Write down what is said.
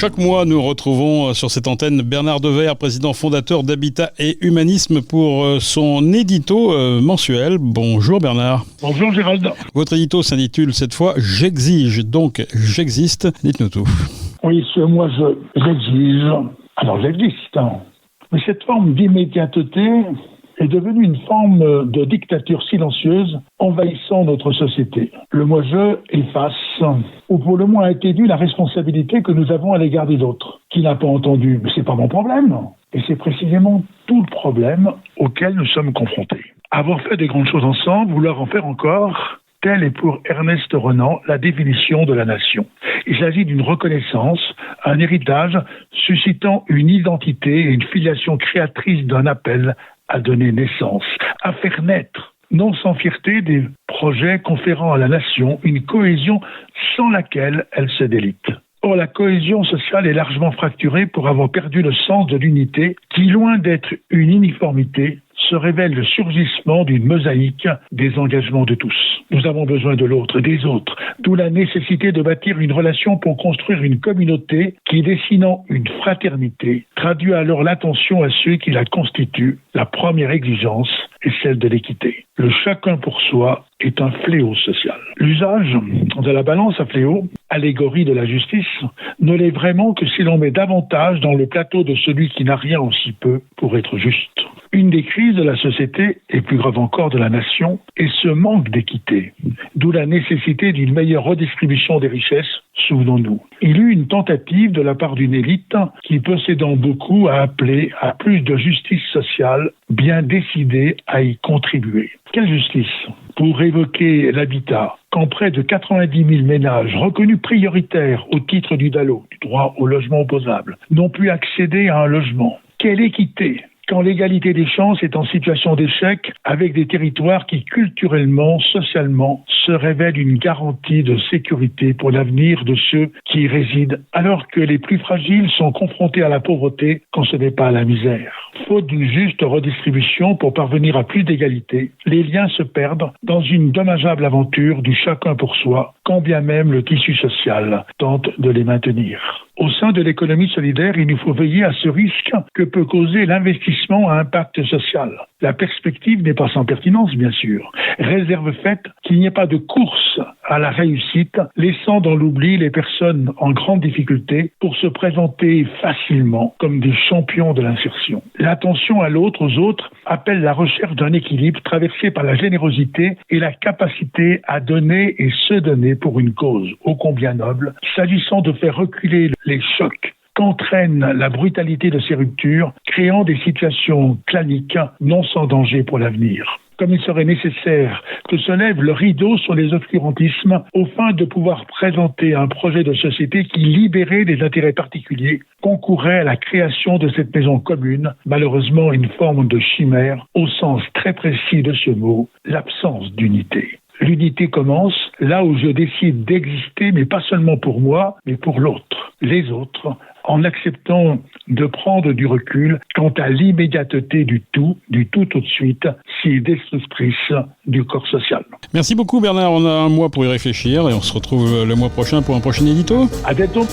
Chaque mois, nous retrouvons sur cette antenne Bernard Devers, président fondateur d'Habitat et Humanisme, pour son édito mensuel. Bonjour Bernard. Bonjour Gérald. Votre édito s'intitule cette fois « J'exige, donc j'existe ». Dites-nous tout. Oui, j'exige. Alors j'existe. Mais cette forme d'immédiateté est devenue une forme de dictature silencieuse envahissant notre société. Le moi-je efface, ou pour le moins atténue la responsabilité que nous avons à l'égard des autres. Qui n'a pas entendu? Mais c'est pas mon problème. Et c'est précisément tout le problème auquel nous sommes confrontés. Avoir fait des grandes choses ensemble, vouloir en faire encore, telle est pour Ernest Renan la définition de la nation. Il s'agit d'une reconnaissance, un héritage suscitant une identité et une filiation créatrice d'un appel à donner naissance, à faire naître, non sans fierté, des projets conférant à la nation une cohésion sans laquelle elle se délite. Or, la cohésion sociale est largement fracturée pour avoir perdu le sens de l'unité qui, loin d'être une uniformité, se révèle le surgissement d'une mosaïque des engagements de tous. Nous avons besoin de l'autre, des autres, d'où la nécessité de bâtir une relation pour construire une communauté qui, dessinant une fraternité, traduit alors l'attention à ceux qui la constituent. La première exigence est celle de l'équité. Le chacun pour soi est un fléau social. L'usage de la balance à fléau, allégorie de la justice, ne l'est vraiment que si l'on met davantage dans le plateau de celui qui n'a rien aussi peu pour être juste. Une des crises de la société, et plus grave encore de la nation, est ce manque d'équité, d'où la nécessité d'une meilleure redistribution des richesses, souvenons-nous. Il y eut une tentative de la part d'une élite qui, possédant beaucoup, a appelé à plus de justice sociale, bien décidée à y contribuer. Quelle justice? Pour évoquer l'habitat, quand près de 90 000 ménages reconnus prioritaires au titre du DALO, du droit au logement opposable, n'ont pu accéder à un logement. Quelle équité quand l'égalité des chances est en situation d'échec avec des territoires qui culturellement, socialement, se révèlent une garantie de sécurité pour l'avenir de ceux qui y résident, alors que les plus fragiles sont confrontés à la pauvreté quand ce n'est pas à la misère. Faute d'une juste redistribution pour parvenir à plus d'égalité, les liens se perdent dans une dommageable aventure du chacun pour soi, quand bien même le tissu social tente de les maintenir. Au sein de l'économie solidaire, il nous faut veiller à ce risque que peut causer l'investissement à impact social. La perspective n'est pas sans pertinence, bien sûr. Réserve faite qu'il n'y ait pas de course à la réussite, laissant dans l'oubli les personnes en grande difficulté pour se présenter facilement comme des champions de l'insertion. L'attention à l'autre, aux autres, appelle la recherche d'un équilibre traversé par la générosité et la capacité à donner et se donner pour une cause ô combien noble, s'agissant de faire reculer les chocs qu'entraîne la brutalité de ces ruptures, créant des situations claniques non sans danger pour l'avenir. Comme il serait nécessaire que se lève le rideau sur les obscurantismes au fin de pouvoir présenter un projet de société qui, libéré des intérêts particuliers, concourait à la création de cette maison commune, malheureusement une forme de chimère au sens très précis de ce mot, l'absence d'unité. L'unité commence là où je décide d'exister, mais pas seulement pour moi, mais pour l'autre, les autres, en acceptant de prendre du recul quant à l'immédiateté du tout tout de suite, si destructrice du corps social. Merci beaucoup Bernard, on a un mois pour y réfléchir et on se retrouve le mois prochain pour un prochain édito. À bientôt.